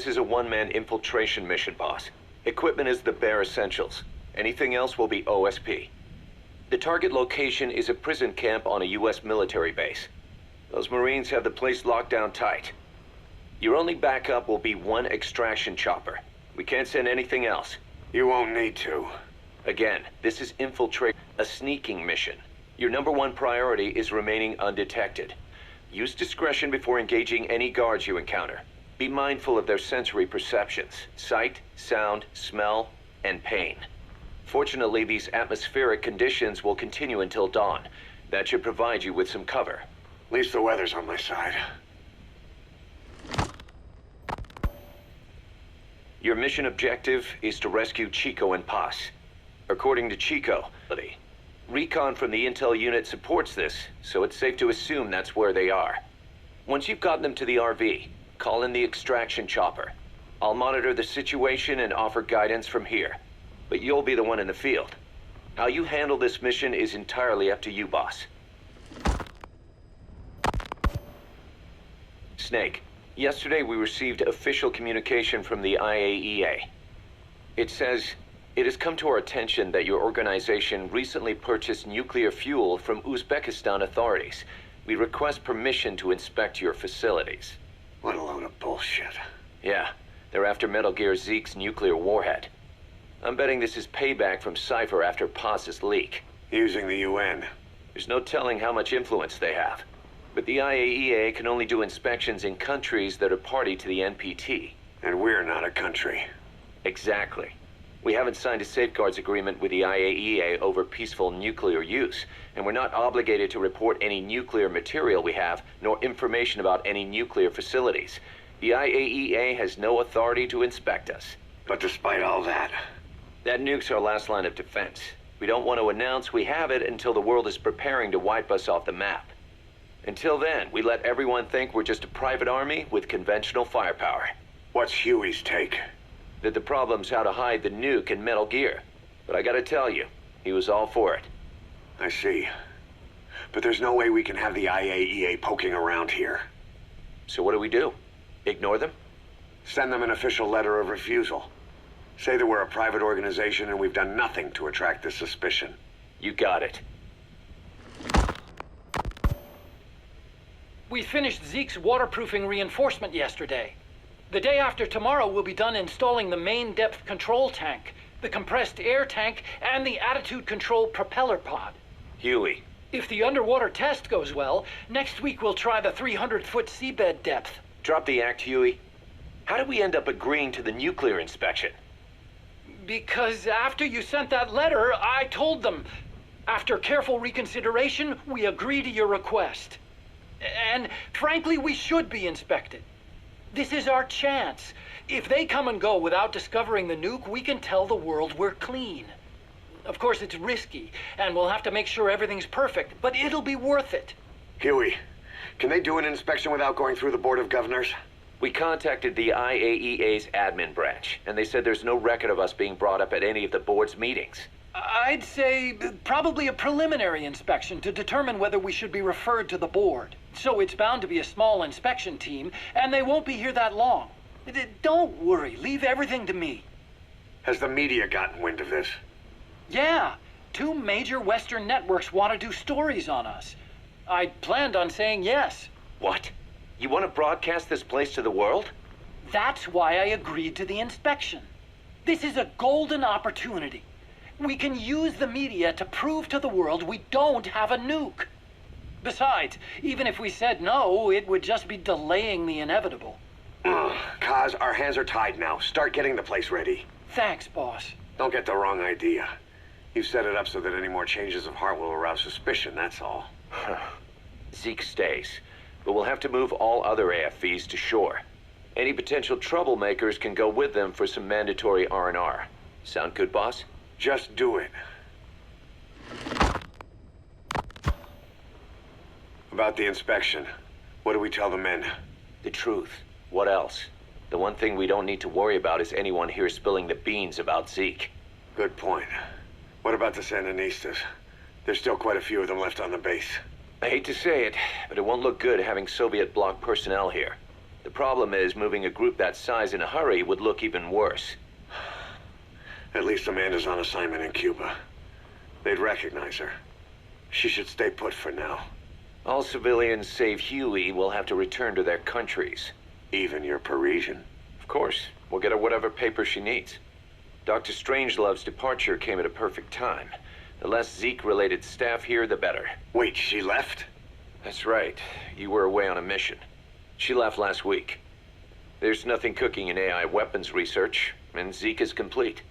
This is a one-man infiltration mission, boss. Equipment is the bare essentials. Anything else will be OSP. The target location is a prison camp on a U.S. military base. Those Marines have the place locked down tight. Your only backup will be one extraction chopper. We can't send anything else. You won't need to. Again, this is infiltrate, a sneaking mission. Your #1 priority is remaining undetected. Use discretion before engaging any guards you encounter. Be mindful of their sensory perceptions: sight, sound, smell, and pain. Fortunately, these atmospheric conditions will continue until dawn. That should provide you with some cover. At least the weather's on my side. Your mission objective is to rescue Chico and Paz. According to Chico, recon from the intel unit supports this, so it's safe to assume that's where they are. Once you've gotten them to the RV, call in the extraction chopper. I'll monitor the situation and offer guidance from here, but you'll be the one in the field. How you handle this mission is entirely up to you, boss. Snake, yesterday we received official communication from the IAEA. It says, "It has come to our attention that your organization recently purchased nuclear fuel from Uzbekistan authorities. We request permission to inspect your facilities." What a load of bullshit. Yeah, they're after Metal Gear Zeke's nuclear warhead. I'm betting this is payback from Cypher after Paz's leak. Using the UN. There's no telling how much influence they have. But the IAEA can only do inspections in countries that are party to the NPT. And we're not a country. Exactly. We haven't signed a safeguards agreement with the IAEA over peaceful nuclear use, and we're not obligated to report any nuclear material we have, nor information about any nuclear facilities. The IAEA has no authority to inspect us. But despite all that... That nuke's our last line of defense. We don't want to announce we have it until the world is preparing to wipe us off the map. Until then, we let everyone think we're just a private army with conventional firepower. What's Huey's take? That the problem's how to hide the nuke in Metal Gear. But I gotta tell you, he was all for it. I see. But there's no way we can have the IAEA poking around here. So what do we do? Ignore them? Send them an official letter of refusal. Say that we're a private organization and we've done nothing to attract this suspicion. You got it. We finished Zeke's waterproofing reinforcement yesterday. The day after tomorrow, we'll be done installing the main depth control tank, the compressed air tank, and the attitude control propeller pod. Huey. If the underwater test goes well, next week we'll try the 300-foot seabed depth. Drop the act, Huey. How did we end up agreeing to the nuclear inspection? Because after you sent that letter, I told them. After careful reconsideration, we agree to your request. And frankly, we should be inspected. This is our chance. If they come and go without discovering the nuke, we can tell the world we're clean. Of course, it's risky, and we'll have to make sure everything's perfect, but it'll be worth it. Huey, can they do an inspection without going through the Board of Governors? We contacted the IAEA's admin branch, and they said there's no record of us being brought up at any of the board's meetings. I'd say probably a preliminary inspection to determine whether we should be referred to the board. So it's bound to be a small inspection team, and they won't be here that long. Don't worry, leave everything to me. Has the media gotten wind of this? Yeah, 2 major Western networks want to do stories on us. I planned on saying yes. What? You want to broadcast this place to the world? That's why I agreed to the inspection. This is a golden opportunity. We can use the media to prove to the world we don't have a nuke. Besides, even if we said no, it would just be delaying the inevitable. Kaz, our hands are tied now. Start getting the place ready. Thanks, boss. Don't get the wrong idea. You've set it up so that any more changes of heart will arouse suspicion, that's all. Zeke stays, but we'll have to move all other AFVs to shore. Any potential troublemakers can go with them for some mandatory R&R. Sound good, boss? Just do it. About the inspection, what do we tell the men? The truth. What else? The one thing we don't need to worry about is anyone here spilling the beans about Zeke. Good point. What about the Sandinistas? There's still quite a few of them left on the base. I hate to say it, but it won't look good having Soviet bloc personnel here. The problem is, moving a group that size in a hurry would look even worse. At least Amanda's on assignment in Cuba. They'd recognize her. She should stay put for now. All civilians save Huey will have to return to their countries. Even your Parisian. Of course, we'll get her whatever paper she needs. Dr. Strangelove's departure came at a perfect time. The less Zeke-related staff here, the better. Wait, she left? That's right. You were away on a mission. She left last week. There's nothing cooking in AI weapons research, and Zeke is complete.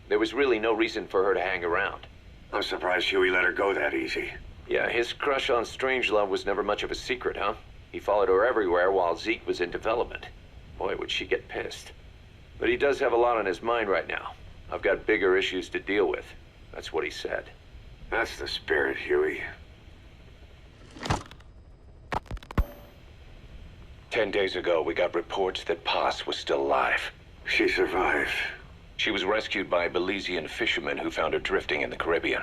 There was really no reason for her to hang around. I'm surprised Huey let her go that easy. Yeah, his crush on Strangelove was never much of a secret, huh? He followed her everywhere while Zeke was in development. Boy, would she get pissed. But he does have a lot on his mind right now. I've got bigger issues to deal with. That's what he said. That's the spirit, Huey. 10 days ago, we got reports that Paz was still alive. She survived. She was rescued by Belizean fishermen who found her drifting in the Caribbean.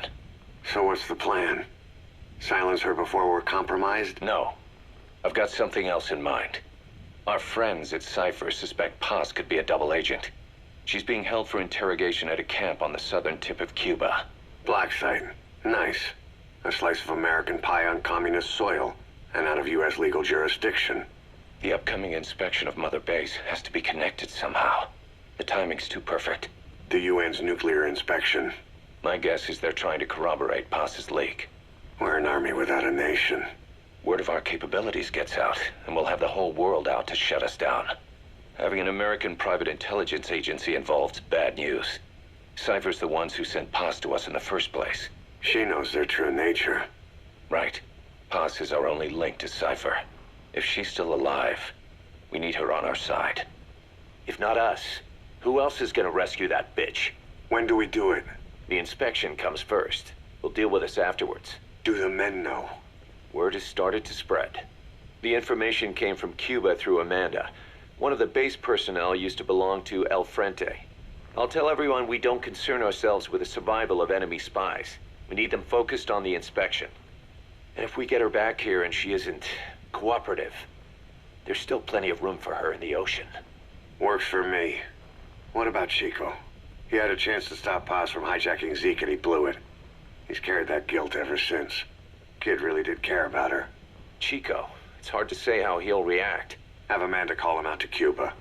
So what's the plan? Silence her before we're compromised? No. I've got something else in mind. Our friends at Cypher suspect Paz could be a double agent. She's being held for interrogation at a camp on the southern tip of Cuba. Black site. Nice. A slice of American pie on communist soil, and out of U.S. legal jurisdiction. The upcoming inspection of Mother Base has to be connected somehow. The timing's too perfect. The UN's nuclear inspection. My guess is they're trying to corroborate Paz's leak. We're an army without a nation. Word of our capabilities gets out, and we'll have the whole world out to shut us down. Having an American private intelligence agency involved's bad news. Cypher's the ones who sent Paz to us in the first place. She knows their true nature. Right. Paz is our only link to Cypher. If she's still alive, we need her on our side. If not us, who else is gonna rescue that bitch? When do we do it? The inspection comes first. We'll deal with us afterwards. Do the men know? Word has started to spread. The information came from Cuba through Amanda. One of the base personnel used to belong to El Frente. I'll tell everyone we don't concern ourselves with the survival of enemy spies. We need them focused on the inspection. And if we get her back here and she isn't cooperative, there's still plenty of room for her in the ocean. Works for me. What about Chico? He had a chance to stop Paz from hijacking Zeke and he blew it. He's carried that guilt ever since. Kid really did care about her. Chico, it's hard to say how he'll react. Have Amanda call him out to Cuba.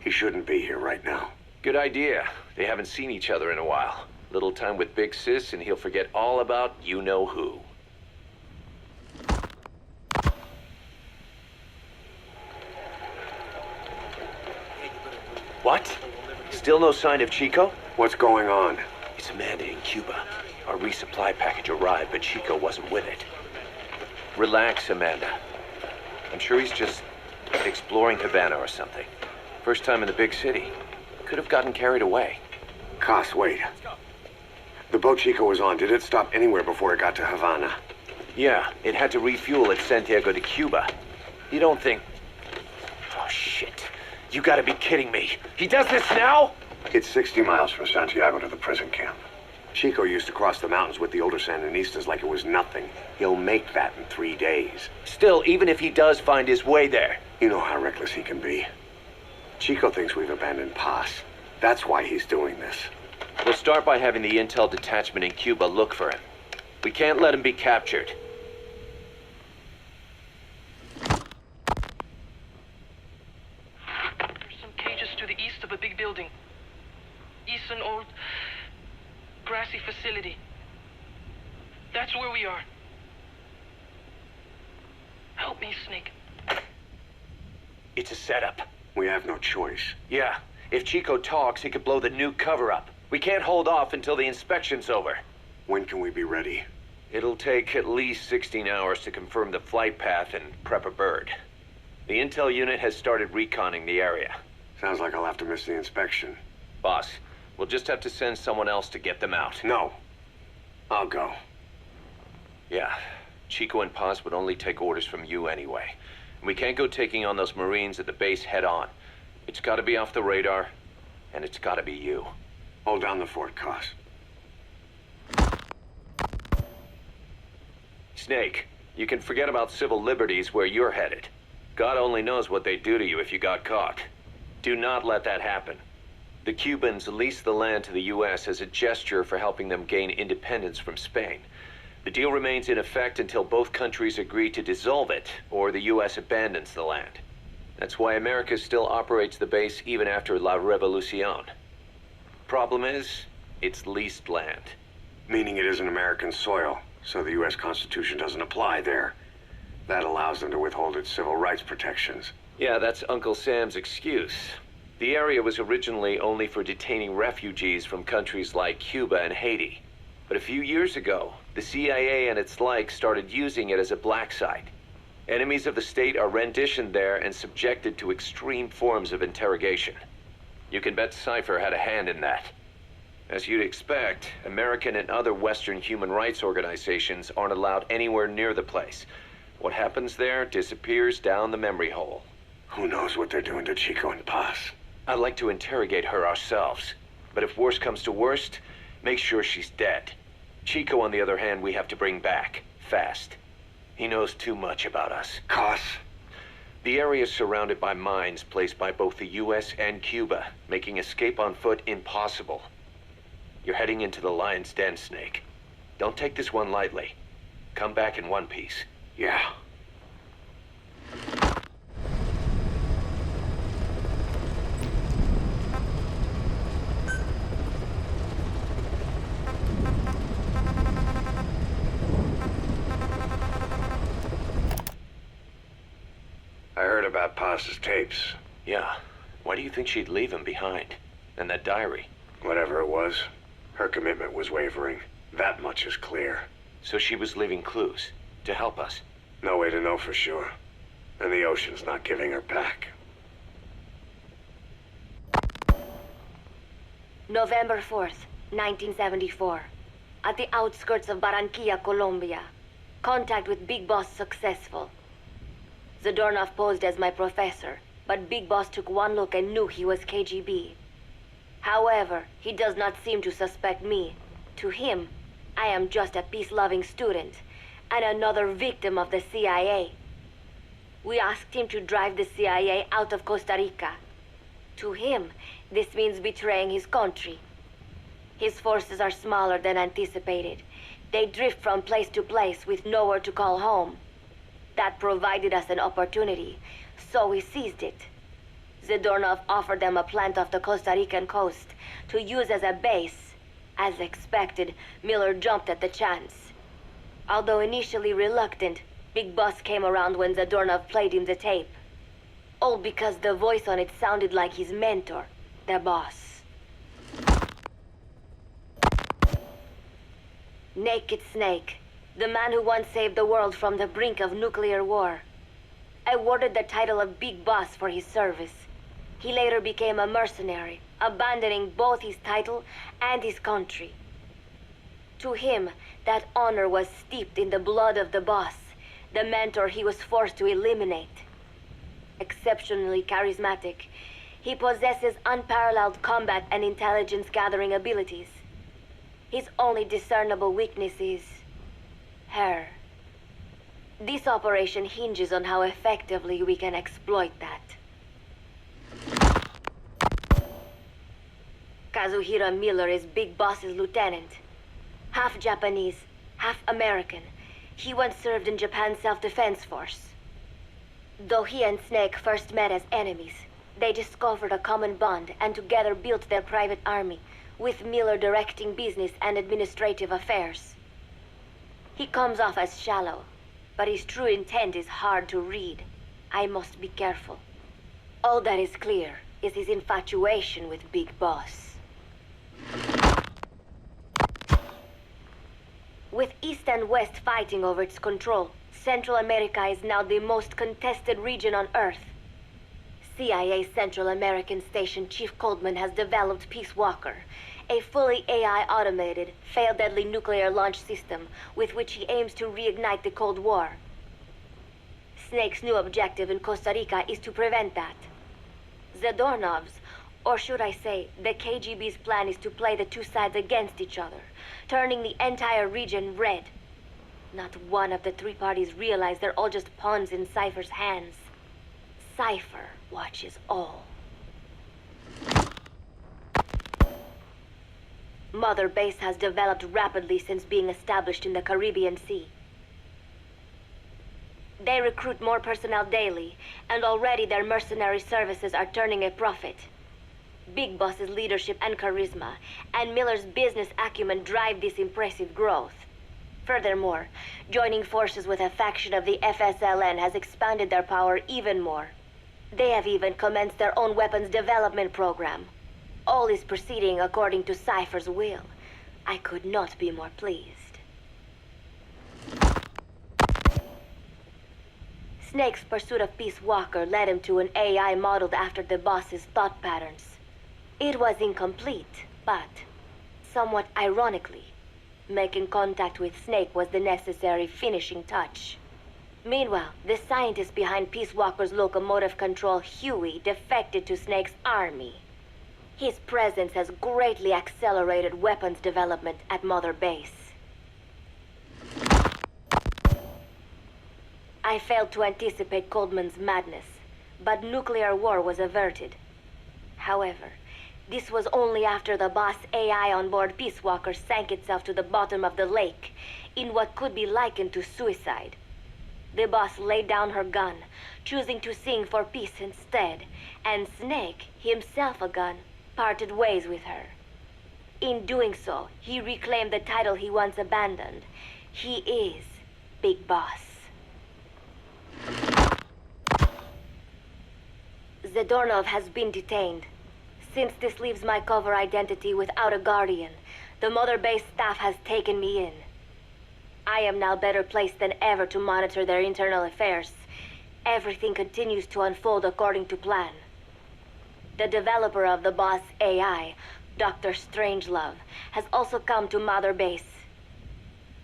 He shouldn't be here right now. Good idea. They haven't seen each other in a while. Little time with Big Sis and he'll forget all about you-know-who. What? Still no sign of Chico? What's going on? It's Amanda in Cuba. Our resupply package arrived, but Chico wasn't with it. Relax, Amanda. I'm sure he's just exploring Havana or something. First time in the big city. Could have gotten carried away. Cos, wait. The boat Chico was on, did it stop anywhere before it got to Havana? Yeah, it had to refuel at Santiago de Cuba. You don't think... Oh, shit. You gotta be kidding me. He does this now? It's 60 miles from Santiago to the prison camp. Chico used to cross the mountains with the older Sandinistas like it was nothing. He'll make that in 3 days. Still, even if he does find his way there... You know how reckless he can be. Chico thinks we've abandoned Paz. That's why he's doing this. We'll start by having the intel detachment in Cuba look for him. We can't let him be captured. There's some cages to the east of a big building. East an old grassy facility. That's where we are. Help me, Snake. It's a setup. We have no choice. Yeah, if Chico talks, he could blow the new cover up. We can't hold off until the inspection's over. When can we be ready? It'll take at least 16 hours to confirm the flight path and prep a bird. The intel unit has started reconning the area. Sounds like I'll have to miss the inspection. Boss, we'll just have to send someone else to get them out. No. I'll go. Yeah, Chico and Paz would only take orders from you anyway. We can't go taking on those Marines at the base head on. It's gotta be off the radar, and it's gotta be you. Hold down the fort, Cos. Snake, you can forget about civil liberties where you're headed. God only knows what they'd do to you if you got caught. Do not let that happen. The Cubans leased the land to the U.S. as a gesture for helping them gain independence from Spain. The deal remains in effect until both countries agree to dissolve it, or the U.S. abandons the land. That's why America still operates the base even after La Revolucion. Problem is, it's leased land. Meaning it isn't American soil, so the U.S. Constitution doesn't apply there. That allows them to withhold its civil rights protections. Yeah, that's Uncle Sam's excuse. The area was originally only for detaining refugees from countries like Cuba and Haiti. But a few years ago, the CIA and its like started using it as a black site. Enemies of the state are renditioned there and subjected to extreme forms of interrogation. You can bet Cypher had a hand in that. As you'd expect, American and other Western human rights organizations aren't allowed anywhere near the place. What happens there disappears down the memory hole. Who knows what they're doing to Chico and Paz? I'd like to interrogate her ourselves. But if worst comes to worst, make sure she's dead. Chico, on the other hand, we have to bring back. Fast. He knows too much about us. Cos? The area is surrounded by mines placed by both the U.S. and Cuba, making escape on foot impossible. You're heading into the Lion's Den, Snake. Don't take this one lightly. Come back in one piece. Yeah. I heard about Paz's tapes. Yeah. Why do you think she'd leave him behind? And that diary? Whatever it was, her commitment was wavering. That much is clear. So she was leaving clues to help us. No way to know for sure. And the ocean's not giving her back. November 4th, 1974. At the outskirts of Barranquilla, Colombia. Contact with Big Boss successful. Zadornov posed as my professor, but Big Boss took one look and knew he was KGB. However, he does not seem to suspect me. To him, I am just a peace-loving student, and another victim of the CIA. We asked him to drive the CIA out of Costa Rica. To him, this means betraying his country. His forces are smaller than anticipated. They drift from place to place with nowhere to call home. That provided us an opportunity, so we seized it. Zadornov offered them a plant off the Costa Rican coast to use as a base. As expected, Miller jumped at the chance. Although initially reluctant, Big Boss came around when Zadornov played him the tape. All because the voice on it sounded like his mentor, the boss. Naked Snake, the man who once saved the world from the brink of nuclear war. Awarded the title of Big Boss for his service. He later became a mercenary, abandoning both his title and his country. To him, that honor was steeped in the blood of the boss, the mentor he was forced to eliminate. Exceptionally charismatic, he possesses unparalleled combat and intelligence-gathering abilities. His only discernible weakness is her. This operation hinges on how effectively we can exploit that. Kazuhira Miller is Big Boss's lieutenant. Half Japanese, half American. He once served in Japan's self-defense force. Though he and Snake first met as enemies, they discovered a common bond and together built their private army, with Miller directing business and administrative affairs. He comes off as shallow, but his true intent is hard to read. I must be careful. All that is clear is his infatuation with Big Boss. With East and West fighting over its control, Central America is now the most contested region on Earth. CIA Central American Station Chief Coldman has developed Peace Walker, a fully AI-automated, fail-deadly nuclear launch system with which he aims to reignite the Cold War. Snake's new objective in Costa Rica is to prevent that. Zadornov's, or should I say, the KGB's plan is to play the two sides against each other, turning the entire region red. Not one of the three parties realize they're all just pawns in Cypher's hands. Cypher watches all. Mother Base has developed rapidly since being established in the Caribbean Sea. They recruit more personnel daily, and already their mercenary services are turning a profit. Big Boss's leadership and charisma, and Miller's business acumen drive this impressive growth. Furthermore, joining forces with a faction of the FSLN has expanded their power even more. They have even commenced their own weapons development program. All is proceeding according to Cypher's will. I could not be more pleased. Snake's pursuit of Peace Walker led him to an AI modeled after the boss's thought patterns. It was incomplete, but, somewhat ironically, making contact with Snake was the necessary finishing touch. Meanwhile, the scientist behind Peace Walker's locomotive control, Huey, defected to Snake's army. His presence has greatly accelerated weapons development at Mother Base. I failed to anticipate Coldman's madness, but nuclear war was averted. However, this was only after the boss AI on board Peace Walker sank itself to the bottom of the lake in what could be likened to suicide. The boss laid down her gun, choosing to sing for peace instead, and Snake, himself a gun, parted ways with her. In doing so, he reclaimed the title he once abandoned. He is Big Boss. Zadornov has been detained. Since this leaves my cover identity without a guardian, the Mother Base staff has taken me in. I am now better placed than ever to monitor their internal affairs. Everything continues to unfold according to plan. The developer of the boss AI, Dr. Strangelove, has also come to Mother Base.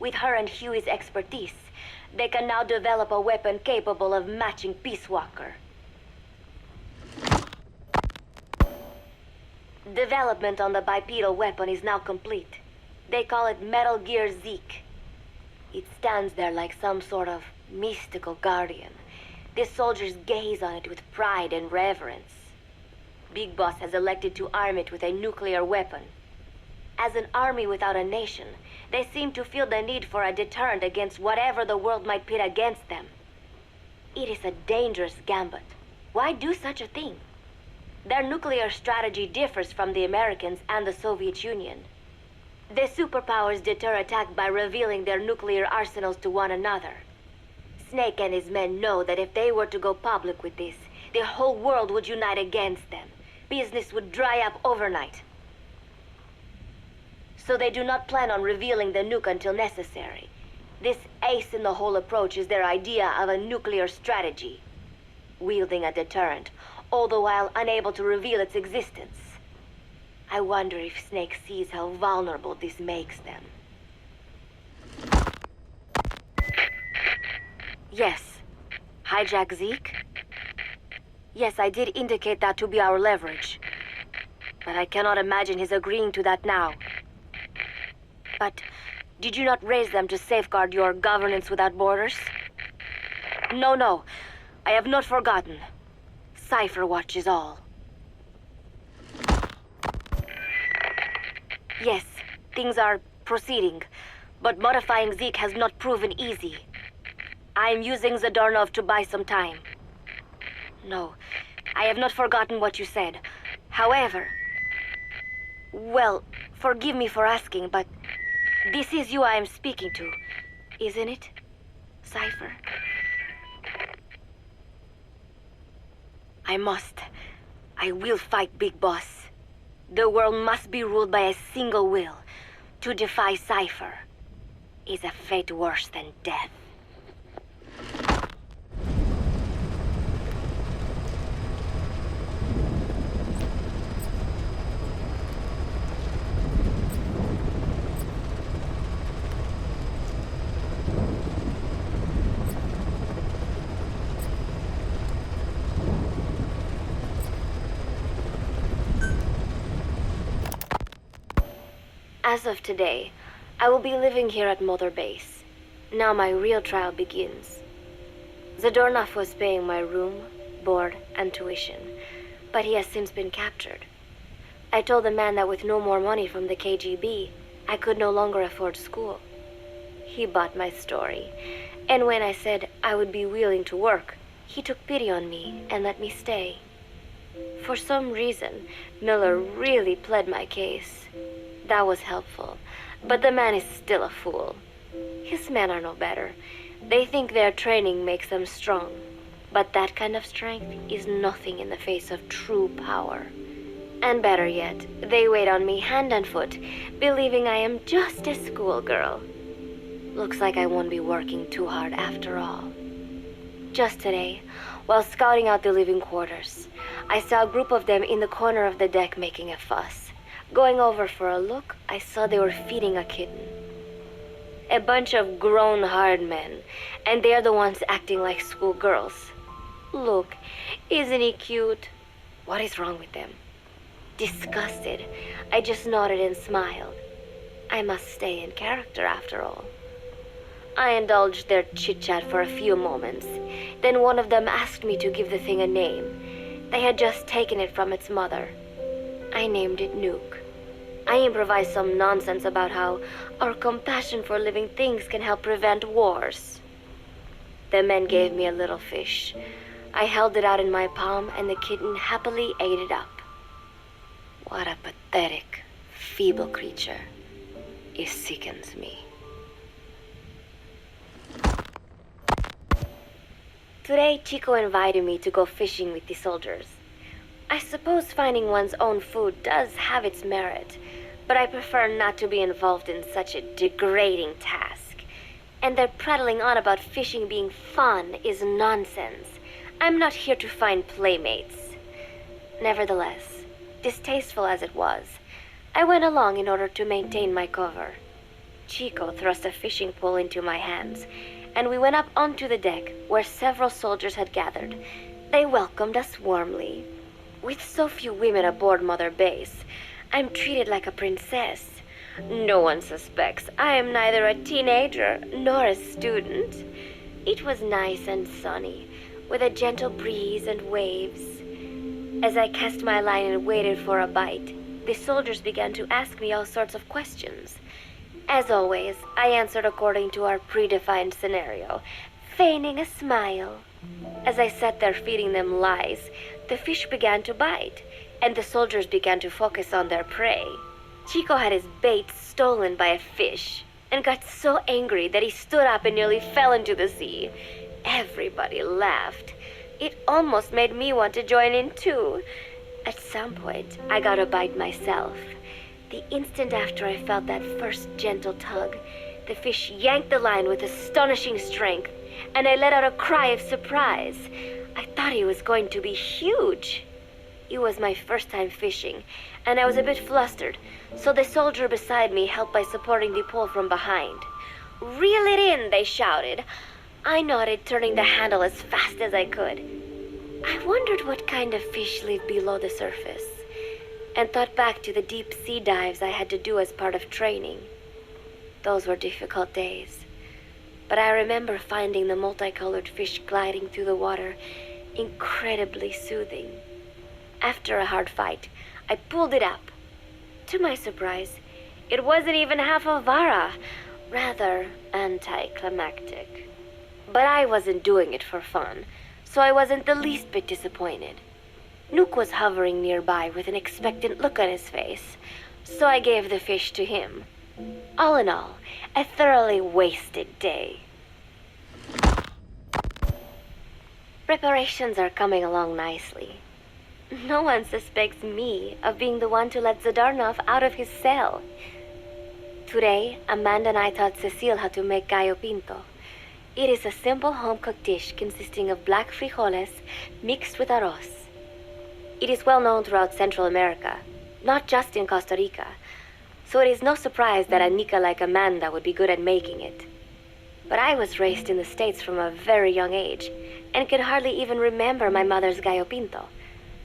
With her and Huey's expertise, they can now develop a weapon capable of matching Peace Walker. Development on the bipedal weapon is now complete. They call it Metal Gear Zeke. It stands there like some sort of mystical guardian. The soldiers gaze on it with pride and reverence. Big Boss has elected to arm it with a nuclear weapon. As an army without a nation, they seem to feel the need for a deterrent against whatever the world might pit against them. It is a dangerous gambit. Why do such a thing? Their nuclear strategy differs from the Americans and the Soviet Union. The superpowers deter attack by revealing their nuclear arsenals to one another. Snake and his men know that if they were to go public with this, the whole world would unite against them. Business would dry up overnight. So they do not plan on revealing the nuke until necessary. This ace-in-the-hole approach is their idea of a nuclear strategy. Wielding a deterrent, all the while unable to reveal its existence. I wonder if Snake sees how vulnerable this makes them. Yes. Hijack Zeke? Yes, I did indicate that to be our leverage. But I cannot imagine his agreeing to that now. But did you not raise them to safeguard your governance without borders? No. I have not forgotten. Cypher watches all. Yes, things are proceeding, but modifying Zeke has not proven easy. I am using Zadornov to buy some time. No, I have not forgotten what you said. However, well, forgive me for asking, but this is you I am speaking to, isn't it, Cypher? I will fight Big Boss. The world must be ruled by a single will. To defy Cypher is a fate worse than death. As of today, I will be living here at Mother Base. Now my real trial begins. Zadornov was paying my room, board and tuition, but he has since been captured. I told the man that with no more money from the KGB, I could no longer afford school. He bought my story, and when I said I would be willing to work, he took pity on me and let me stay. For some reason, Miller really pled my case. That was helpful, but the man is still a fool. His men are no better. They think their training makes them strong, but that kind of strength is nothing in the face of true power. And better yet, they wait on me hand and foot, believing I am just a schoolgirl. Looks like I won't be working too hard after all. Just today, while scouting out the living quarters, I saw a group of them in the corner of the deck making a fuss. Going over for a look, I saw they were feeding a kitten. A bunch of grown hard men, and they're the ones acting like schoolgirls. Look, isn't he cute? What is wrong with them? Disgusted, I just nodded and smiled. I must stay in character after all. I indulged their chit-chat for a few moments. Then one of them asked me to give the thing a name. They had just taken it from its mother. I named it Nuke. I improvised some nonsense about how our compassion for living things can help prevent wars. The men gave me a little fish. I held it out in my palm and the kitten happily ate it up. What a pathetic, feeble creature. It sickens me. Today, Chico invited me to go fishing with the soldiers. I suppose finding one's own food does have its merit, but I prefer not to be involved in such a degrading task. And their prattling on about fishing being fun is nonsense. I'm not here to find playmates. Nevertheless, distasteful as it was, I went along in order to maintain my cover. Chico thrust a fishing pole into my hands, and we went up onto the deck where several soldiers had gathered. They welcomed us warmly. With so few women aboard Mother Base, I'm treated like a princess. No one suspects I am neither a teenager nor a student. It was nice and sunny, with a gentle breeze and waves. As I cast my line and waited for a bite, the soldiers began to ask me all sorts of questions. As always, I answered according to our predefined scenario, feigning a smile. As I sat there feeding them lies, the fish began to bite, and the soldiers began to focus on their prey. Chico had his bait stolen by a fish, and got so angry that he stood up and nearly fell into the sea. Everybody laughed. It almost made me want to join in too. At some point, I got a bite myself. The instant after I felt that first gentle tug, the fish yanked the line with astonishing strength, and I let out a cry of surprise. I thought he was going to be huge. It was my first time fishing, and I was a bit flustered, so the soldier beside me helped by supporting the pole from behind. "Reel it in," they shouted. I nodded, turning the handle as fast as I could. I wondered what kind of fish lived below the surface, and thought back to the deep sea dives I had to do as part of training. Those were difficult days, but I remember finding the multicolored fish gliding through the water incredibly soothing. After a hard fight, I pulled it up. To my surprise, it wasn't even half a vara, rather anticlimactic. But I wasn't doing it for fun, so I wasn't the least bit disappointed. Nuke was hovering nearby with an expectant look on his face, so I gave the fish to him. All in all, a thoroughly wasted day. Preparations are coming along nicely. No one suspects me of being the one to let Zadarnov out of his cell. Today, Amanda and I taught Cecile how to make gallo pinto. It is a simple home-cooked dish consisting of black frijoles mixed with arroz. It is well known throughout Central America, not just in Costa Rica, so it is no surprise that a Nica like Amanda would be good at making it. But I was raised in the States from a very young age, and could hardly even remember my mother's gallo pinto.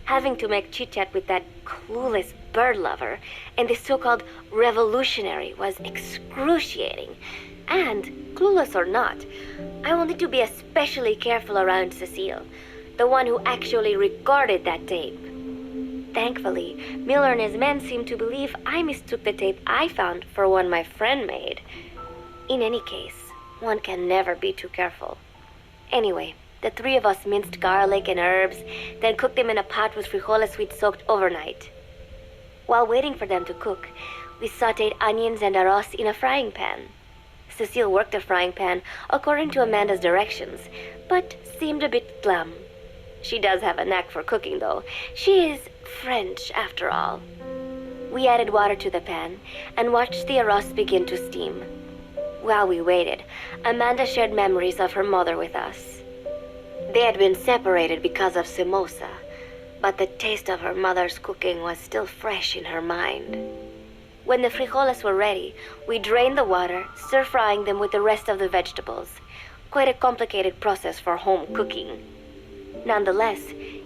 Having to make chit-chat with that clueless bird lover and the so-called revolutionary was excruciating. And, clueless or not, I wanted to be especially careful around Cecile. the one who actually recorded that tape. Thankfully, Miller and his men seem to believe I mistook the tape I found for one my friend made. In any case, one can never be too careful. Anyway, the three of us minced garlic and herbs, then cooked them in a pot with frijoles we'd soaked overnight. While waiting for them to cook, we sautéed onions and arroz in a frying pan. Cecile worked the frying pan according to Amanda's directions, but seemed a bit glum. She does have a knack for cooking, though. She is French, after all. We added water to the pan and watched the arroz begin to steam. While we waited, Amanda shared memories of her mother with us. They had been separated because of Simosa, but the taste of her mother's cooking was still fresh in her mind. When the frijoles were ready, we drained the water, stir-frying them with the rest of the vegetables. Quite a complicated process for home cooking. Nonetheless,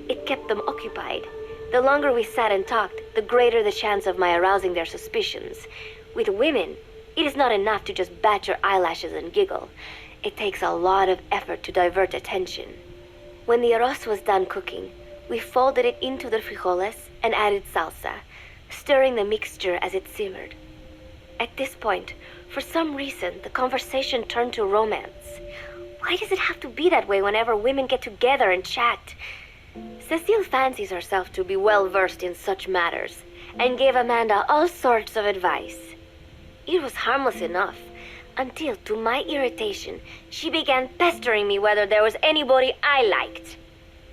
it kept them occupied. The longer we sat and talked, the greater the chance of my arousing their suspicions. With women, it is not enough to just bat your eyelashes and giggle. It takes a lot of effort to divert attention. When the arroz was done cooking, we folded it into the frijoles and added salsa, stirring the mixture as it simmered. At this point, for some reason, the conversation turned to romance. Why does it have to be that way whenever women get together and chat? Cecile fancies herself to be well-versed in such matters, and gave Amanda all sorts of advice. It was harmless enough, until, to my irritation, she began pestering me whether there was anybody I liked.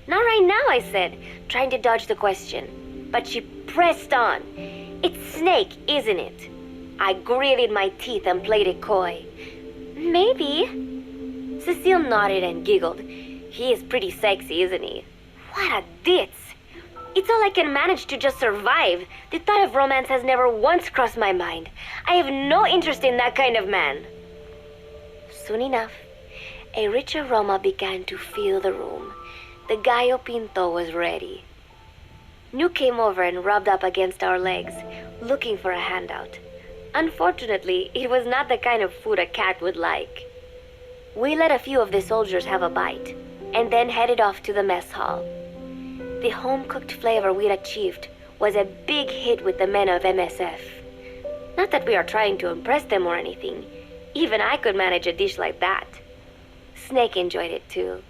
Not right now, I said, trying to dodge the question. But she pressed on. It's Snake, isn't it? I gritted my teeth and played it coy. Maybe. Cecile nodded and giggled. He is pretty sexy, isn't he? What a ditz! It's all I can manage to just survive. The thought of romance has never once crossed my mind. I have no interest in that kind of man. Soon enough, a rich aroma began to fill the room. The gallo pinto was ready. New came over and rubbed up against our legs, looking for a handout. Unfortunately, it was not the kind of food a cat would like. We let a few of the soldiers have a bite, and then headed off to the mess hall. The home-cooked flavor we'd achieved was a big hit with the men of MSF. Not that we are trying to impress them or anything. Even I could manage a dish like that. Snake enjoyed it too.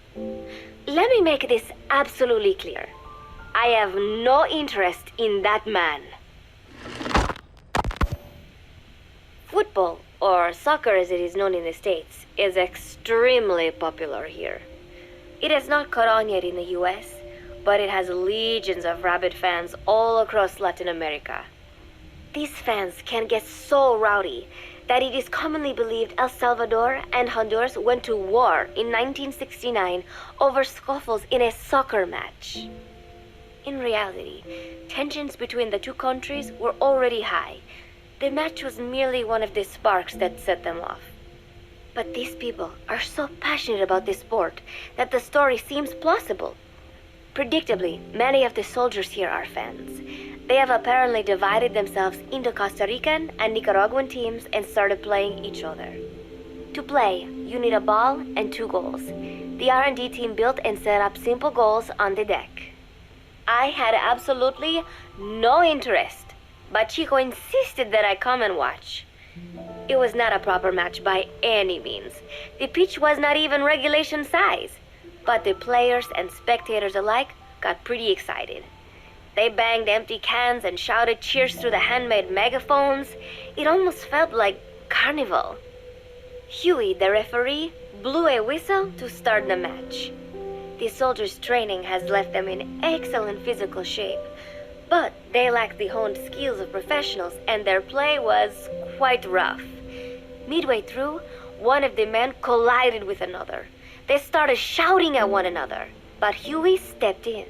Let me make this absolutely clear. I have no interest in that man. Football, or soccer as it is known in the States, is extremely popular here. It has not caught on yet in the US, but it has legions of rabid fans all across Latin America. These fans can get so rowdy that it is commonly believed El Salvador and Honduras went to war in 1969 over scuffles in a soccer match. In reality, tensions between the two countries were already high. The match was merely one of the sparks that set them off. But these people are so passionate about this sport that the story seems plausible. Predictably, many of the soldiers here are fans. They have apparently divided themselves into Costa Rican and Nicaraguan teams and started playing each other. To play, you need a ball and 2 goals. The R&D team built and set up simple goals on the deck. I had absolutely no interest, but Chico insisted that I come and watch. It was not a proper match by any means. The pitch was not even regulation size, but the players and spectators alike got pretty excited. They banged empty cans and shouted cheers through the handmade megaphones. It almost felt like carnival. Huey, the referee, blew a whistle to start the match. The soldiers' training has left them in excellent physical shape, but they lacked the honed skills of professionals and their play was quite rough. Midway through, one of the men collided with another. They started shouting at one another, but Huey stepped in.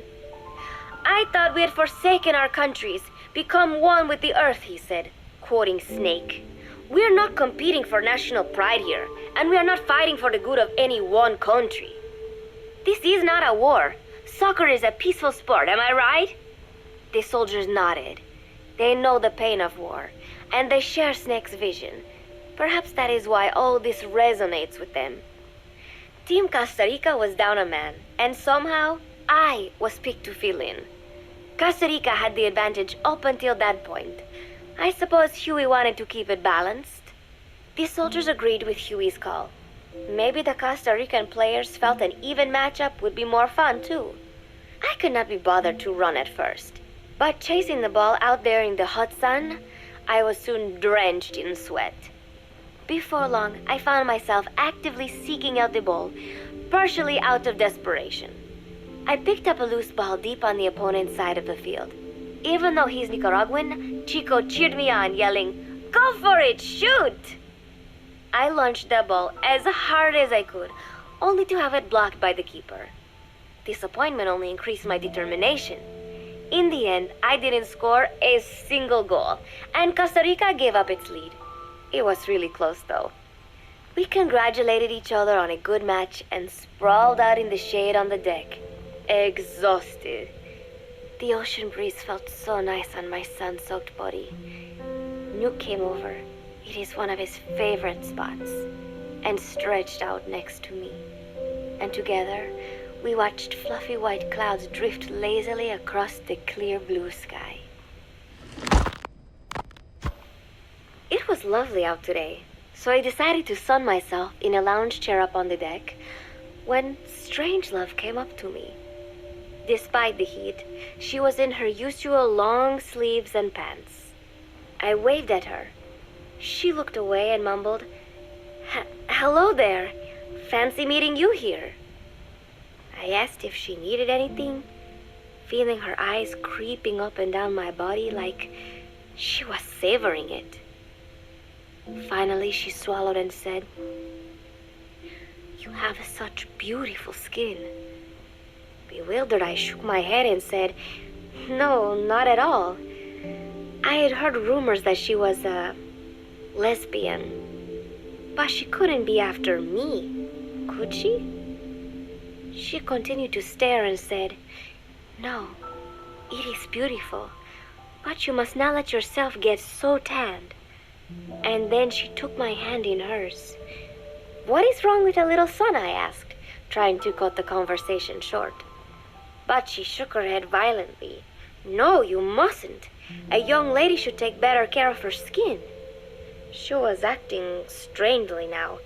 I thought we had forsaken our countries, become one with the earth, he said, quoting Snake. We are not competing for national pride here, and we are not fighting for the good of any one country. This is not a war. Soccer is a peaceful sport, am I right? The soldiers nodded. They know the pain of war, and they share Snake's vision. Perhaps that is why all this resonates with them. Team Costa Rica was down a man, and somehow I was picked to fill in. Costa Rica had the advantage up until that point. I suppose Huey wanted to keep it balanced. The soldiers agreed with Huey's call. Maybe the Costa Rican players felt an even matchup would be more fun, too. I could not be bothered to run at first, but chasing the ball out there in the hot sun, I was soon drenched in sweat. Before long, I found myself actively seeking out the ball, partially out of desperation. I picked up a loose ball deep on the opponent's side of the field. Even though he's Nicaraguan, Chico cheered me on, yelling, "Go for it, shoot!" I launched the ball as hard as I could, only to have it blocked by the keeper. Disappointment only increased my determination. In the end, I didn't score a single goal, and Costa Rica gave up its lead. It was really close, though. We congratulated each other on a good match and sprawled out in the shade on the deck, exhausted. The ocean breeze felt so nice on my sun-soaked body. Nuke came over. It is one of his favorite spots, and stretched out next to me. And together, we watched fluffy white clouds drift lazily across the clear blue sky. It was lovely out today, so I decided to sun myself in a lounge chair up on the deck when Strangelove came up to me. Despite the heat, she was in her usual long sleeves and pants. I waved at her. She looked away and mumbled, "Hello there. Fancy meeting you here." I asked if she needed anything, feeling her eyes creeping up and down my body like she was savoring it. Finally, she swallowed and said, "You have such beautiful skin." Bewildered, I shook my head and said, "No, not at all. I had heard rumors that she was a lesbian, but she couldn't be after me, could she?" She continued to stare and said, "No, it is beautiful, but you must not let yourself get so tanned." And then she took my hand in hers. "What is wrong with a little sun?" I asked, trying to cut the conversation short. But she shook her head violently. "No, you mustn't. A young lady should take better care of her skin." She was acting strangely now,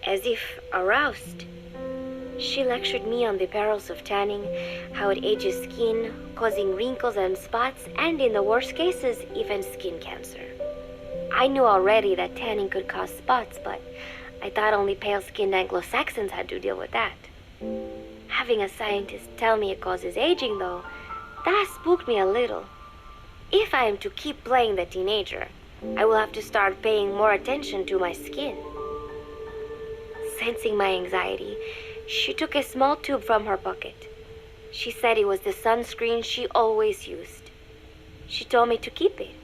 as if aroused. She lectured me on the perils of tanning, how it ages skin, causing wrinkles and spots, and in the worst cases, even skin cancer. I knew already that tanning could cause spots, but I thought only pale-skinned Anglo-Saxons had to deal with that. Having a scientist tell me it causes aging, though, that spooked me a little. If I am to keep playing the teenager, I will have to start paying more attention to my skin. Sensing my anxiety, she took a small tube from her pocket. She said it was the sunscreen she always used. She told me to keep it.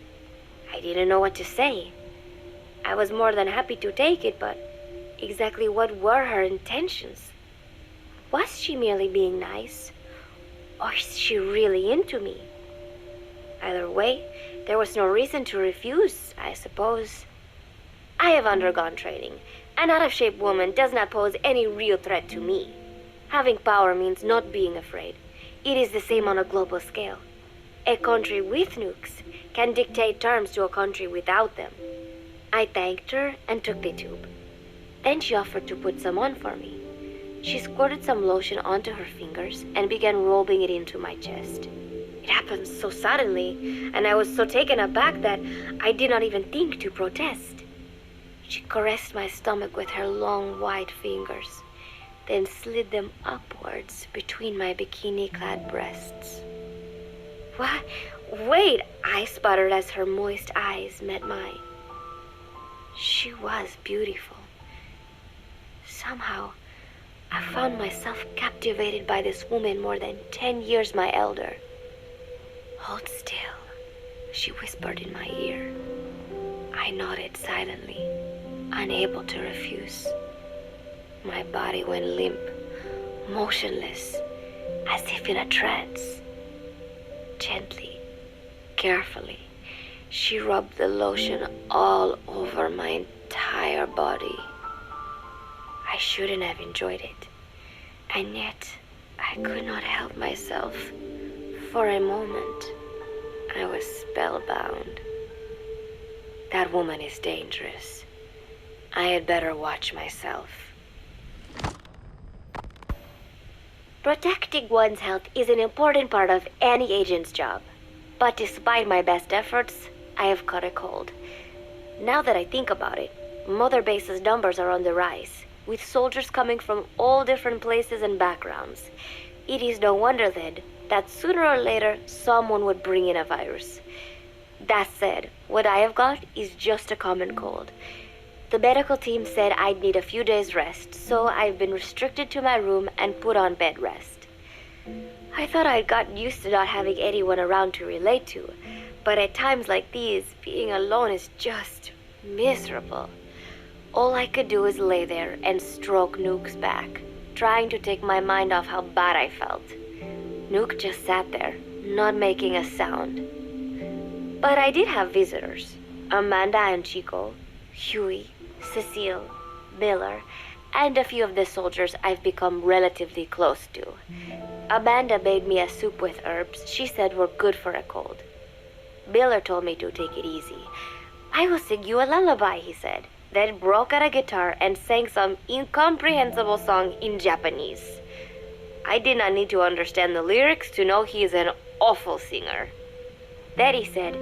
I didn't know what to say. I was more than happy to take it, but exactly what were her intentions? Was she merely being nice? Or is she really into me? Either way, there was no reason to refuse, I suppose. I have undergone training. An out-of-shape woman does not pose any real threat to me. Having power means not being afraid. It is the same on a global scale. A country with nukes can dictate terms to a country without them. I thanked her and took the tube. Then she offered to put some on for me. She squirted some lotion onto her fingers and began rubbing it into my chest. It happened so suddenly, and I was so taken aback that I did not even think to protest. She caressed my stomach with her long white fingers, then slid them upwards between my bikini-clad breasts. "What? Wait," I sputtered as her moist eyes met mine. She was beautiful. Somehow, I found myself captivated by this woman more than 10 years my elder. "Hold still," she whispered in my ear. I nodded silently, unable to refuse. My body went limp, motionless, as if in a trance. Gently, carefully, she rubbed the lotion all over my entire body. I shouldn't have enjoyed it, and yet I could not help myself. For a moment, I was spellbound. That woman is dangerous. I had better watch myself. Protecting one's health is an important part of any agent's job. But despite my best efforts, I have caught a cold. Now that I think about it, Mother Base's numbers are on the rise, with soldiers coming from all different places and backgrounds. It is no wonder then that sooner or later someone would bring in a virus. That said, what I have got is just a common cold. The medical team said I'd need a few days rest, so I've been restricted to my room and put on bed rest. I thought I'd gotten used to not having anyone around to relate to, but at times like these, being alone is just miserable. All I could do is lay there and stroke Nuke's back, trying to take my mind off how bad I felt. Nuke just sat there, not making a sound. But I did have visitors. Amanda and Chico, Huey, Cecile, Miller, and a few of the soldiers I've become relatively close to. Amanda made me a soup with herbs she said were good for a cold. Miller told me to take it easy. I will sing you a lullaby, he said, then broke out a guitar and sang some incomprehensible song in Japanese. I did not need to understand the lyrics to know he is an awful singer. Then he said,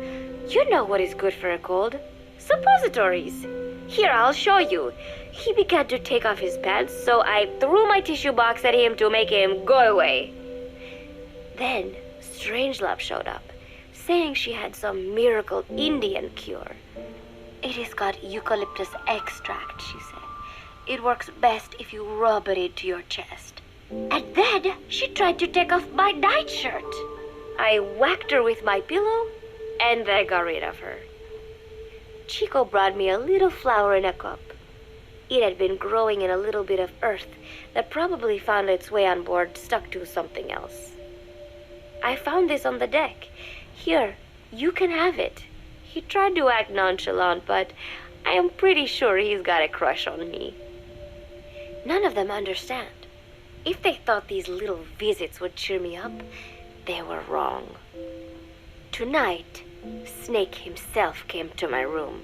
"You know what is good for a cold? Suppositories. Here, I'll show you." He began to take off his pants, so I threw my tissue box at him to make him go away. Then Strangelove showed up, saying she had some miracle Indian cure. "It has got eucalyptus extract," she said. "It works best if you rub it into your chest." And then she tried to take off my nightshirt. I whacked her with my pillow, and I got rid of her. Chico brought me a little flower in a cup. It had been growing in a little bit of earth that probably found its way on board stuck to something else. "I found this on the deck. Here, you can have it." He tried to act nonchalant, but I am pretty sure he's got a crush on me. None of them understand. If they thought these little visits would cheer me up, they were wrong. Tonight, Snake himself came to my room.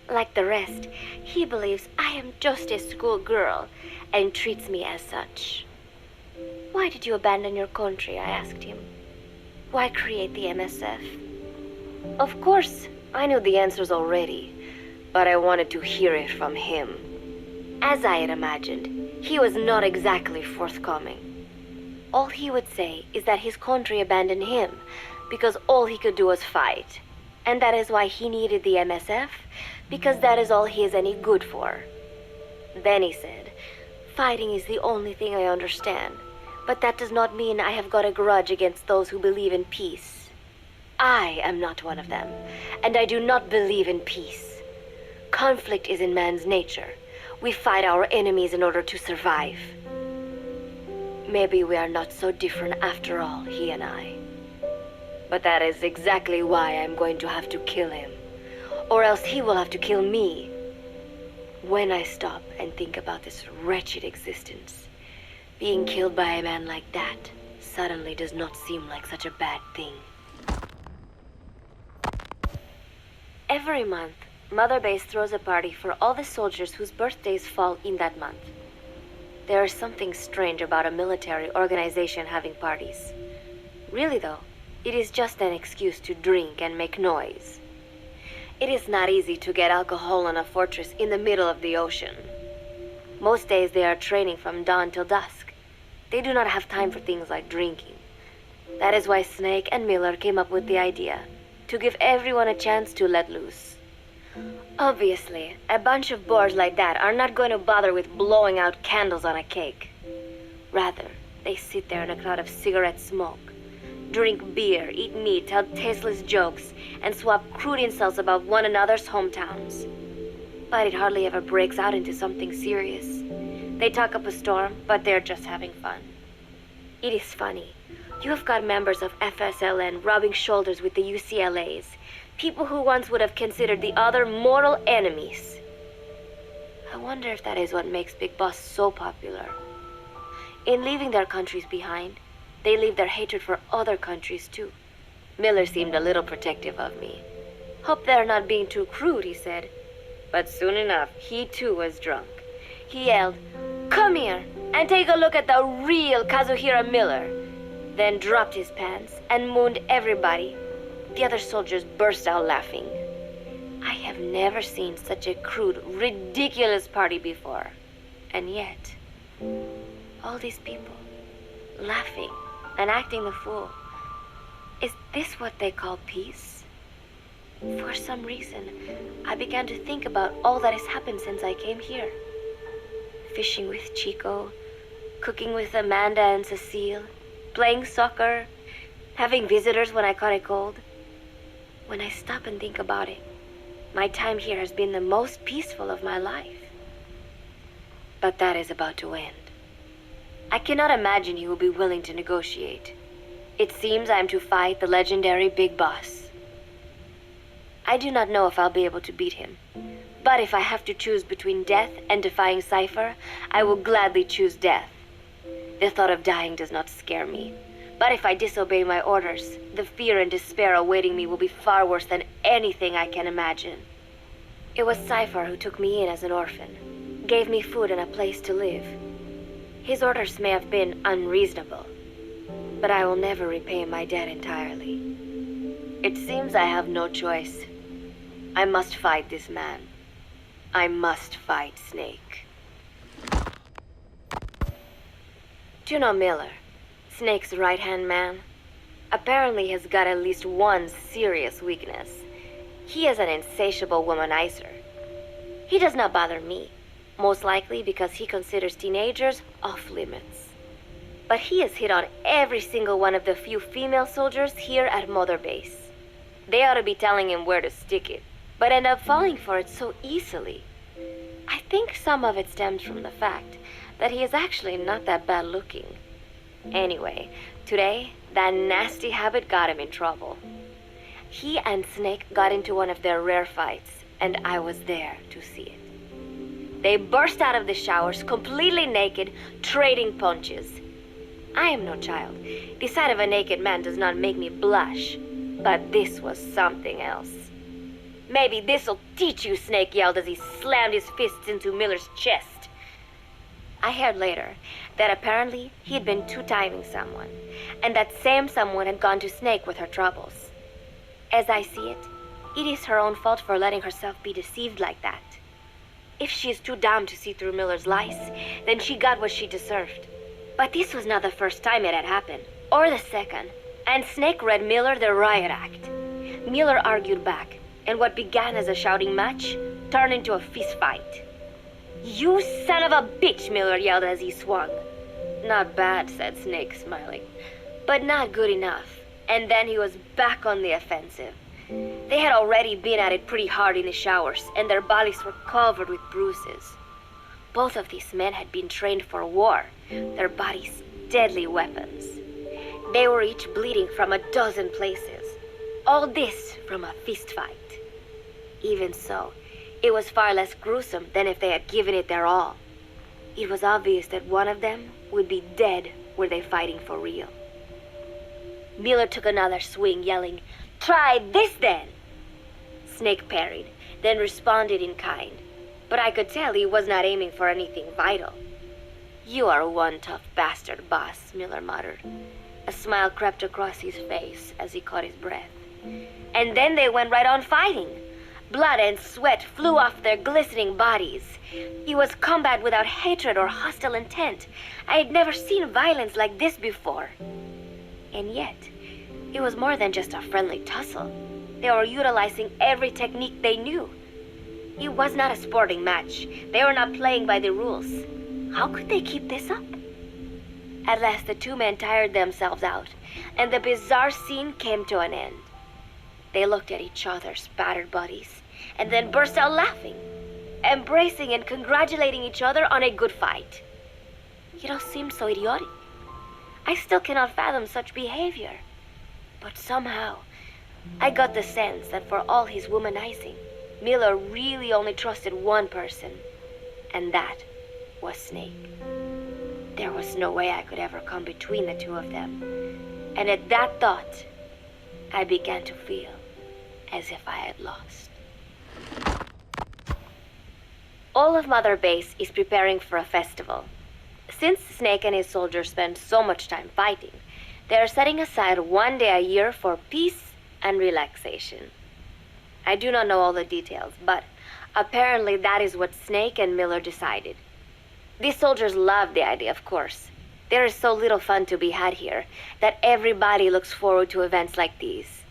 Like the rest, he believes I am just a schoolgirl and treats me as such. "Why did you abandon your country?" I asked him. "Why create the MSF?" Of course, I knew the answers already, but I wanted to hear it from him. As I had imagined, he was not exactly forthcoming. All he would say is that his country abandoned him because all he could do was fight, and that is why he needed the MSF, because that is all he is any good for. Then he said, "Fighting is the only thing I understand, but that does not mean I have got a grudge against those who believe in peace. I am not one of them, and I do not believe in peace. Conflict is in man's nature. We fight our enemies in order to survive. Maybe we are not so different after all, he and I. But that is exactly why I'm going to have to kill him, or else he will have to kill me. When I stop and think about this wretched existence, being killed by a man like that suddenly does not seem like such a bad thing." Every month, Mother Base throws a party for all the soldiers whose birthdays fall in that month. There is something strange about a military organization having parties. Really though, it is just an excuse to drink and make noise. It is not easy to get alcohol on a fortress in the middle of the ocean. Most days they are training from dawn till dusk. They do not have time for things like drinking. That is why Snake and Miller came up with the idea to give everyone a chance to let loose. Obviously, a bunch of bores like that are not going to bother with blowing out candles on a cake. Rather, they sit there in a cloud of cigarette smoke, drink beer, eat meat, tell tasteless jokes, and swap crude insults about one another's hometowns. But it hardly ever breaks out into something serious. They talk up a storm, but they're just having fun. It is funny. You have got members of FSLN rubbing shoulders with the UCLAs, people who once would have considered the other mortal enemies. I wonder if that is what makes Big Boss so popular. In leaving their countries behind, they leave their hatred for other countries too. Miller seemed a little protective of me. Hope they're not being too crude, he said. But soon enough, he too was drunk. He yelled, "Come here and take a look at the real Kazuhira Miller," then dropped his pants and mooned everybody. The other soldiers burst out laughing. I have never seen such a crude, ridiculous party before. And yet, all these people, laughing and acting the fool. Is this what they call peace? For some reason, I began to think about all that has happened since I came here. Fishing with Chico, cooking with Amanda and Cecile, playing soccer, having visitors when I caught a cold. When I stop and think about it, my time here has been the most peaceful of my life. But that is about to end. I cannot imagine he will be willing to negotiate. It seems I am to fight the legendary Big Boss. I do not know if I'll be able to beat him. But if I have to choose between death and defying Cypher, I will gladly choose death. The thought of dying does not scare me. But if I disobey my orders, the fear and despair awaiting me will be far worse than anything I can imagine. It was Cypher who took me in as an orphan, gave me food and a place to live. His orders may have been unreasonable, but I will never repay my debt entirely. It seems I have no choice. I must fight this man. I must fight Snake. Do you know Miller, Snake's right-hand man? Apparently has got at least one serious weakness. He is an insatiable womanizer. He does not bother me, most likely because he considers teenagers off limits. But he has hit on every single one of the few female soldiers here at Mother Base. They ought to be telling him where to stick it, but end up falling for it so easily. I think some of it stems from the fact that he is actually not that bad looking. Anyway, today, that nasty habit got him in trouble. He and Snake got into one of their rare fights, and I was there to see it. They burst out of the showers, completely naked, trading punches. I am no child. The sight of a naked man does not make me blush, but this was something else. "Maybe this'll teach you," Snake yelled as he slammed his fists into Miller's chest. I heard later that apparently he'd been two-timing someone, and that same someone had gone to Snake with her troubles. As I see it, it is her own fault for letting herself be deceived like that. If she is too dumb to see through Miller's lies, then she got what she deserved. But this was not the first time it had happened, or the second, and Snake read Miller the riot act. Miller argued back, and what began as a shouting match turned into a fist fight. "You son of a bitch," Miller yelled as he swung. "Not bad," said Snake, smiling, "but not good enough." And then he was back on the offensive. They had already been at it pretty hard in the showers, and their bodies were covered with bruises. Both of these men had been trained for war, their bodies deadly weapons. They were each bleeding from a dozen places. All this from a fist fight. Even so, it was far less gruesome than if they had given it their all. It was obvious that one of them would be dead were they fighting for real. Miller took another swing, yelling, "Try this then!" Snake parried, then responded in kind, but I could tell he was not aiming for anything vital. "You are one tough bastard, boss," Miller muttered. A smile crept across his face as he caught his breath. And then they went right on fighting. Blood and sweat flew off their glistening bodies. It was combat without hatred or hostile intent. I had never seen violence like this before. And yet, it was more than just a friendly tussle. They were utilizing every technique they knew. It was not a sporting match. They were not playing by the rules. How could they keep this up? At last, the two men tired themselves out, and the bizarre scene came to an end. They looked at each other's battered bodies, and then burst out laughing, embracing and congratulating each other on a good fight. It all seemed so idiotic. I still cannot fathom such behavior. But somehow, I got the sense that for all his womanizing, Miller really only trusted one person, and that was Snake. There was no way I could ever come between the two of them. And at that thought, I began to feel as if I had lost. All of Mother Base is preparing for a festival. Since Snake and his soldiers spend so much time fighting, they are setting aside one day a year for peace and relaxation. I do not know all the details, but apparently that is what Snake and Miller decided. These soldiers love the idea, of course. There is so little fun to be had here that everybody looks forward to events like these.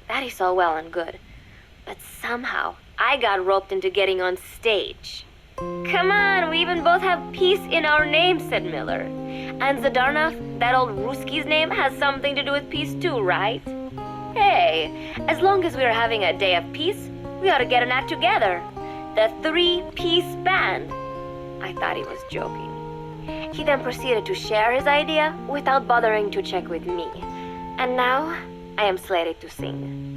That is all well and good, but somehow I got roped into getting on stage. Come on, we even both have peace in our names, said Miller. And Zdarnov, that old Ruski's name, has something to do with peace too, right? Hey, as long as we're having a day of peace, we ought to get an act together. The Three-Piece Band. I thought he was joking. He then proceeded to share his idea without bothering to check with me. And now, I am slated to sing.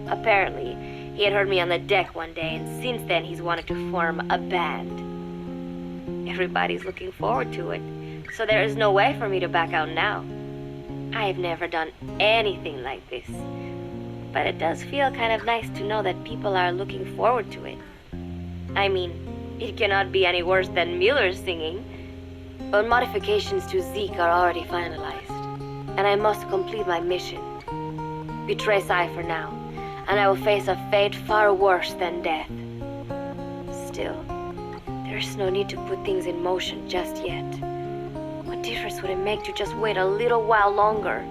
Apparently, he had heard me on the deck one day, and since then he's wanted to form a band. Everybody's looking forward to it, so there is no way for me to back out now. I've never done anything like this, but it does feel kind of nice to know that people are looking forward to it. I mean, it cannot be any worse than Miller's singing, but modifications to Zeke are already finalized, and I must complete my mission. Betray Cypher now, and I will face a fate far worse than death. Still, there's no need to put things in motion just yet. What difference would it make to just wait a little while longer?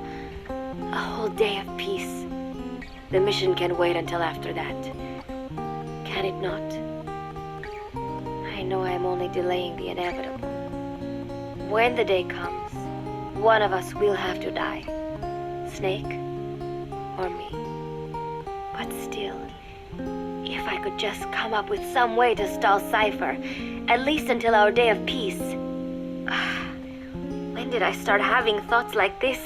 A whole day of peace. The mission can wait until after that. Can it not? I know I am only delaying the inevitable. When the day comes, one of us will have to die. Snake or me. But still, if I could just come up with some way to stall Cypher, at least until our day of peace. When did I start having thoughts like this?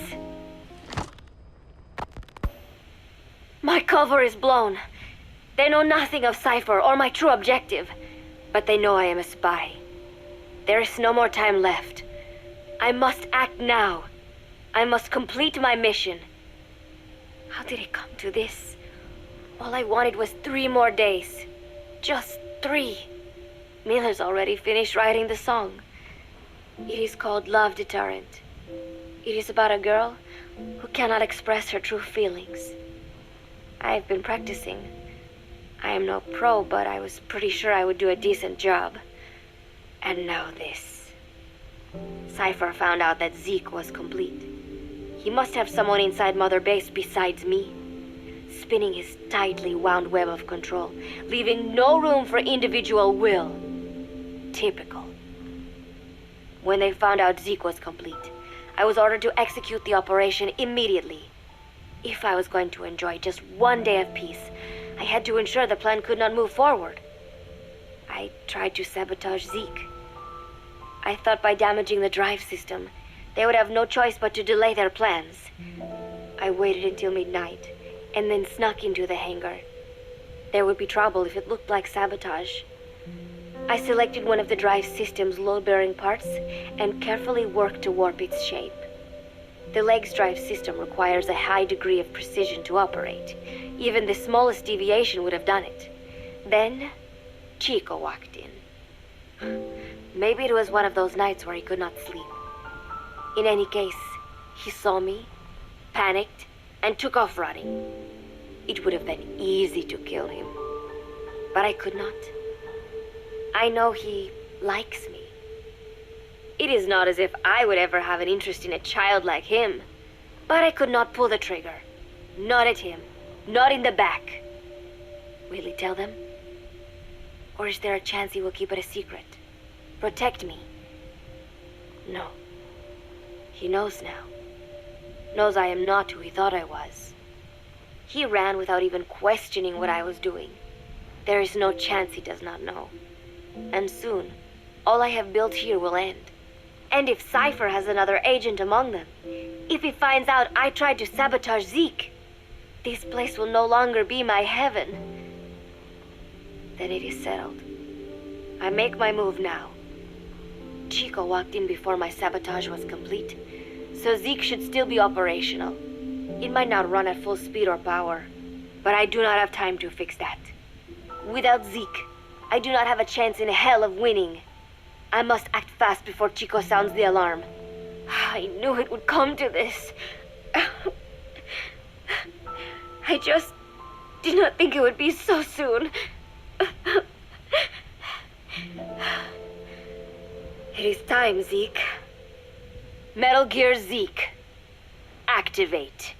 My cover is blown. They know nothing of Cypher or my true objective, but they know I am a spy. There is no more time left. I must act now. I must complete my mission. How did it come to this? All I wanted was 3 more days. Just 3. Miller's already finished writing the song. It is called Love Deterrent. It is about a girl who cannot express her true feelings. I have been practicing. I am no pro, but I was pretty sure I would do a decent job. And now this. Cypher found out that Zeke was complete. He must have someone inside Mother Base besides me, spinning his tightly wound web of control, leaving no room for individual will. Typical. When they found out Zeke was complete, I was ordered to execute the operation immediately. If I was going to enjoy just one day of peace, I had to ensure the plan could not move forward. I tried to sabotage Zeke. I thought by damaging the drive system, they would have no choice but to delay their plans. I waited until midnight, and then snuck into the hangar. There would be trouble if it looked like sabotage. I selected one of the drive system's load-bearing parts and carefully worked to warp its shape. The leg's drive system requires a high degree of precision to operate. Even the smallest deviation would have done it. Then, Chico walked in. Maybe it was one of those nights where he could not sleep. In any case, he saw me, panicked, and took off running. It would have been easy to kill him, but I could not. I know he likes me. It is not as if I would ever have an interest in a child like him, but I could not pull the trigger. Not at him, not in the back. Will he tell them? Or is there a chance he will keep it a secret? Protect me? No. He knows now. Knows I am not who he thought I was. He ran without even questioning what I was doing. There is no chance he does not know. And soon, all I have built here will end. And if Cypher has another agent among them, if he finds out I tried to sabotage Zeke, this place will no longer be my heaven. Then it is settled. I make my move now. Chico walked in before my sabotage was complete, so Zeke should still be operational. It might not run at full speed or power, but I do not have time to fix that. Without Zeke, I do not have a chance in hell of winning. I must act fast before Chico sounds the alarm. I knew it would come to this. I just did not think it would be so soon. It is time, Zeke. Metal Gear Zeke. Activate.